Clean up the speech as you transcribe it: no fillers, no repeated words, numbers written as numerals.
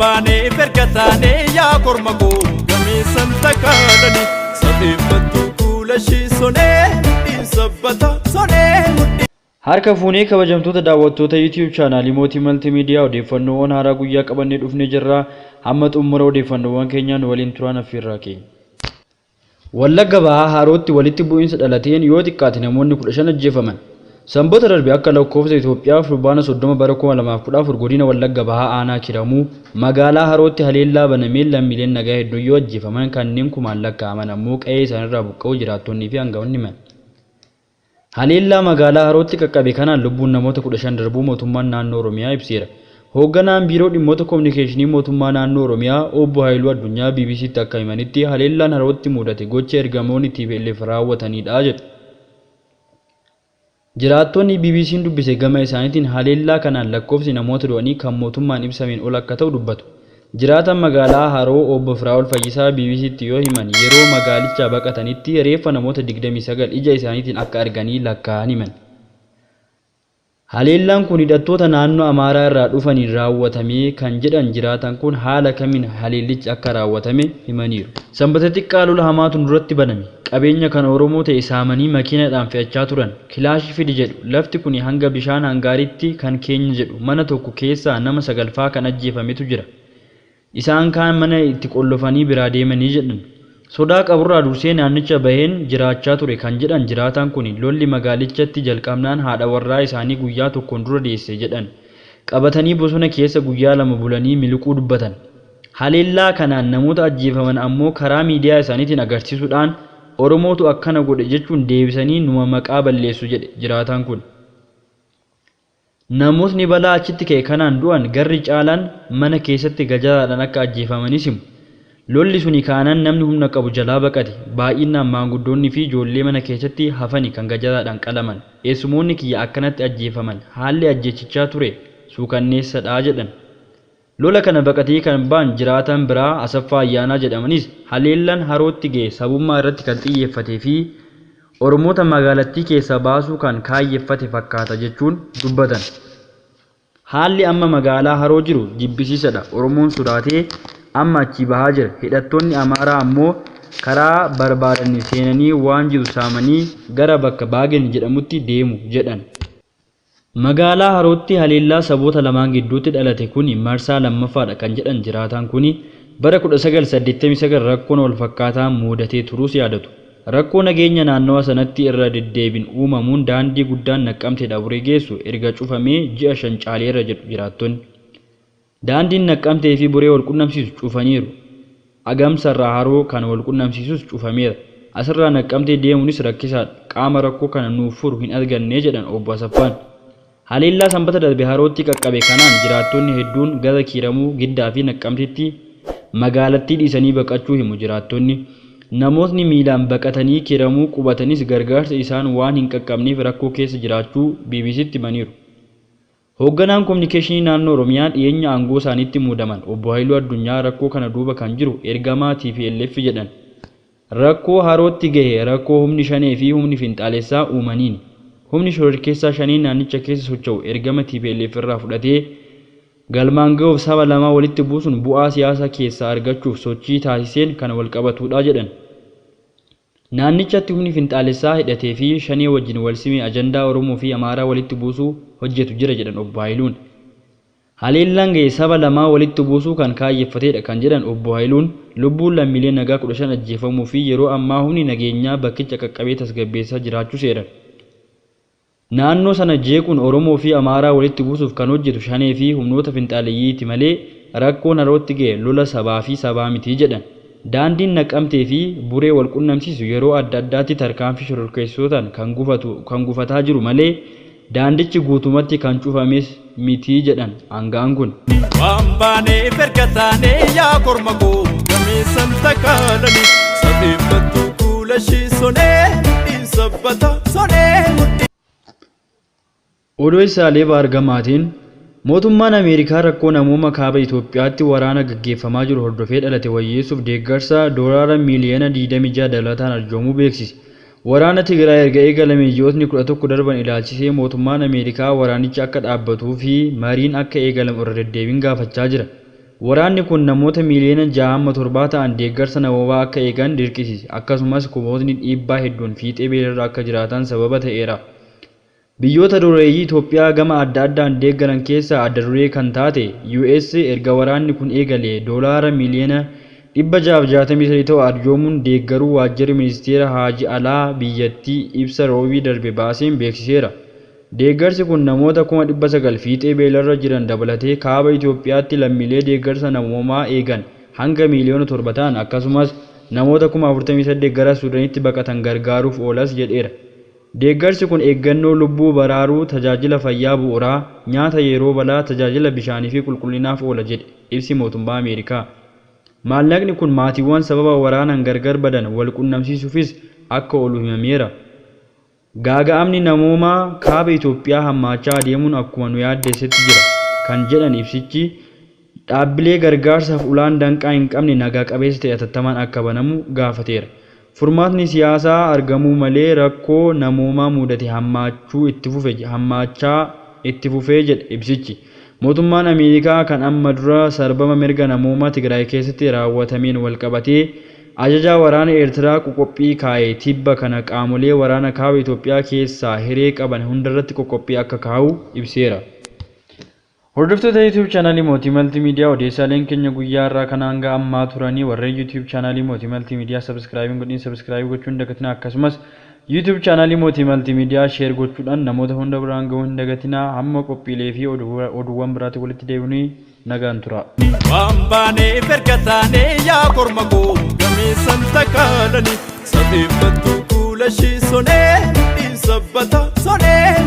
Wambane ferkatane ya kormako game santa kalani satifatu kulashi sone insabbata sone. Harka fuunee kabajamtoota daawwattoota YouTube chaanaalii Mootii Maltiimiidiyaa odeeffannoowwan haaraa guyyaa qabannee dhufnee jirra. Hamma xumura odeeffannoowwan keenyaan waliin turaan affeerraa keenya. Wallagga Bahaa Harootti walitti bu'iinsa dhalateen yoo xiqqaate namoonni 15 ajjeefaman. Sanbata darbe akka lakkoofsa Itoophiyaa fulbaana 30 bara 2014 godina Wallagga Bahaa aanaa Kiramuu magaalaa Harootti haleellaa banameen lammiileen nagaa hedduu yoo ajjeefaman kanneen kumaan lakkaa'aman ammoo qe'ee isaanirraa buqqa'uu jiraattonnii fi aangawoonni himan. Haleellaa magaalaa Harootti qaqqabe kanaan lubbuun namoota 15 darbuu mootummaan naannoo Oromiyaa ibseera. Hoogganaan biiroo dhimmoota kominikeeshinii mootummaa naannoo Oromiyaa obbo Haayiluu Addunyaa BBC'tti akka himanitti haleellaan Harootti mudate gocha ergamoonni TPLF raawwatanidha jedhu. Jiraattonni BBC'n dubbise gama isaaniitiin haleellaa kanaan lakkoofsi namoota du'anii kan mootummaan ibsameen ol akka ta'u dubbatu. Jiraataan magaalaa Haroo obbo Firaa'ol Fayyisaa BBC'tti yoo himan yeroo magaalichaa baqatanitti reeffa namoota 29 ija isaaniitiin akka arganii lakkaa'an himan. Haleellaan kun hidhattoota naannoo Amaaraa irraa dhufaniin raawwatame kan jedhan jiraataan kun haala kamiin haleellichi akka raawwatame himaniiru. Sanbata xiqqaa lola hamaatu duratti baname. Qabeenya kan Oromoo ta'e saamanii makiinaadhaan fe'achaa turan. Kilaashii fidi jedhu lafti kun hanga bishaan hangaaritti kan keenya jedhu mana tokko keessaa nama 9 kan ajjeefametu jira. Isaan kaan mana itti qollofanii biraa deemanii jedhan. Sodaa qaburraa dursee naannicha baheen jiraachaa ture kan jedhan jiraataan kun lolli magaalichatti jalqabnaan haadha warraa isaanii guyyaa tokkoon dura deesse jedhan. Qabatanii bosona keessa guyyaa 2 bulanii miliquu dubbatan. Haleellaa kanaan namoota ajjeefaman ammoo karaa miidiyaa isaaniitiin agarsiisuudhaan Oromootu akkana godhe jechuun deebisanii numa maqaa balleessu jedhe jiraataan kun. Namootni balaa achitti ka'e kanaan du'an garri caalaan mana keessatti gajaadhaan akka ajjeefamanis himu. Lolli suni kaanaan namni humna qabu jalaa baqate baay'inaan maanguddoonni fi ijoollee mana keessatti hafani kan gajaadhaan qalaman. Eessumoonni kiyya akkanatti ajjeefaman haalli ajjeechichaa ture suukanneessadhaa jedhan. Lola kana baqatee kan ba'an jiraataan biraa Asaffaa Ayyaanaa jedhamanis haleellaan Harootti ga'e sabummaa irratti kan xiyyeeffatee fi Oromoota magaalattii keessaa baasuu kan kaayyeffate fakkaata jechuun dubbatan. Haalli amma magaalaa Haroo jiru jibbisiisadha. Oromoon sodaatee amma achi bahaa jira. Hidhattoonni Amaaraa ammoo karaa barbaadanii seenanii waan jiru saamanii gara bakka Baageen jedhamutti deemu jedhan. Magaalaa Harootti haleellaa saboota lamaan gidduutti dhalate kuni marsaa lammaffaadha kan jedhan jiraataan kuni bara 1989 rakkoon wal fakkaataa mudatee turuus yaadatu. Rakkoo nageenya naannawa sanatti irra deddeebiin uumamuun daandii guddaan Naqqamtee Daburee geessu erga cufamee ji'a 5 caaleera jedhu jiraattonni. Daandiin Naqqamtee fi Buree wal qunnamsiisu cufaniiru. Agamsarraa Haroo kan wal qunnamsiisus cufameera. Asirraa Naqqamtee deemuunis rakkisaadha. Qaama rakkoo kana nuuf furu hin arganne jedhan obbo Asaffaan. Haleellaa sanbata darbe Harootti qaqqabe kanaan jiraattonni hedduun gara Kiramuu, Giddaa fi Naqqamteetti magaalattii dhiisanii baqachuu himu jiraattonni. Namootni miilaan baqatanii Kiramuu qubatanis gargaarsa isaan waan hin qaqqabneef rakkoo keessa jiraachuu BBC'tti himaniiru. Hoogganaan kominikeeshinii naannoo Oromiyaa dhiyeenya aangoo isaaniitti muudaman obbo Haayiluu Addunyaa rakkoo kana duuba kan jiru ergamaa TPLF jedhan. Rakkoo Harootti gahe rakkoo humni shanee fi humni finxaalessaa uumaniin. Humni shororkeessaa shanii naannicha keessa socho'u ergama TPLF irraa fudhatee galmaan ga'uuf saba lamaa walitti buusuun bu'aa siyaasaa keessaa argachuuf sochii taasiseen kan wal qabatudha jedhan. Naannichatti humni finxaalessaa hidhatee fi shanii wajjin wal simee ajandaa Oromoo fi Amaaraa walitti buusuu hojjetu jira jedhan obbo Haayiluun. Haleellaan ga'e saba lamaa walitti buusuu kan kaayyeffatedha kan jedhan obbo Haayiluun lubbuun lammiilee nagaa 15 ajjeefamuu fi yeroo ammaa humni nageenyaa bakkicha qaqqabee tasgabbeessaa jiraachuu seeran. Naannoo sana jeequun Oromoo fi Amaaraa walitti buusuuf kan hojjetu shanee fi humnoota finxaaleeyyiiti malee rakkoon Harootti ga'e lola sabaa fi sabaa miti jedhan. Daandiin Naqqamtee fi Buree wal qunnamsiisu yeroo adda addaatti tarkaanfii shororkeessootaan kan gufataa jiru malee daandichi guutumatti kan cufames miti jedhan aangaan kun. Wambane ferkatane ya kormako game santa kalani satifatu kulashi sone insabbata sone. Odoo isaalee baargamaatiin mootummaan Ameerikaa rakkoo namooma kaaba Itoophiyaatti waraana gaggeeffamaa jiru hordofee dhalate wayyeessuuf deeggarsa doolaara miiliyoona 26 dabalataan arjoomuu beeksise. Waraana Tigraay erga eegalame ji'ootni 11 darban ilaalchisee mootummaan Ameerikaa waraanicha akka dhaabbatuu fi mariin akka eegalamu irra deddeebiin gaafachaa jira. Waraanni kun namoota miiliyoona 6.7 ta'an deeggarsa namoomaa akka eegan dirqisiise. Akkasumas kumootni dhiibbaa hedduun fiixee beelarra akka jiraatan sababa ta'eera. Biyyoota dureeyyii Itoophiyaa gama adda addaan deeggaran keessaa adda duree kan taate US erga waraanni kun eegalee doolaara miiliyoona 663 ta'u arjoomuun deeggaruu waajjirri ministeera haajii alaa biyyattii ibsa roobii darbe baaseen beeksiseera. Deeggarsi kun namoota 900,000 fiixee beelarra jiran dabalatee kaaba Itoophiyaatti lammiilee deeggarsa namoomaa eegan hanga miiliyoona 7 ta'an akkasumas namoota 48,000 gara Suudaanitti baqatan gargaaruuf oolas jedheera. Deeggarsi kun eeggannoo lubbuu baraaruu, tajaajila fayyaa bu'uuraa, nyaata yeroo balaa, tajaajila bishaanii fi qulqullinaaf oola jedhe ibsi mootummaa Ameerikaa. Maallaqni kun maatiiwwan sababa waraanaan gargar badan wal qunnamsiisuufis akka oolu himameera. Gaaga'amni namoomaa kaaba Itoophiyaa hammaachaa adeemuun akkuma nu yaaddeessetti jira kan jedhan ibsichi dhaabbilee gargaarsaaf ulaan danqaa hin qabne nagaa qabeessa ta'e hatattamaan akka banamu gaafateera. Furmaatni siyaasaa argamuu malee rakkoo namoomaa mudate hammaachaa itti fufee jedhe ibsichi. Mootummaan Ameerikaa kan amma dura sarbama mirga namoomaa Tigraay keessatti raawwatameen walqabatee ajajaa waraana Eertiraa qoqqophii kaa'ee tibba kana qaamolee waraana kaaba Itoophiyaa keessaa hiree qaban hundarratti qoqqophii akka kaa'u ibseera. Hordoftoota YouTube chaanalii Mootii Maltiimiidiyaa odeessaaleen keenya guyyaa irraa kan hanga ammaa turanii warreen YouTube chaanalii Mootii Maltiimiidiyaa subscribe gochuun dagatinaa akkasumas YouTube chaanalii Mootii Maltiimiidiyaa share gochuudhaan namoota hunda biraan ga'uu hin dagatinaa hamma qophiilee fi oduuwwan biraatti walitti deebinee nagaan tura. Wambaanee fergataanee yaa korma koo gameessan takaalanii sabeeffattuu kuula shii sonee dhiin sabbata sonee.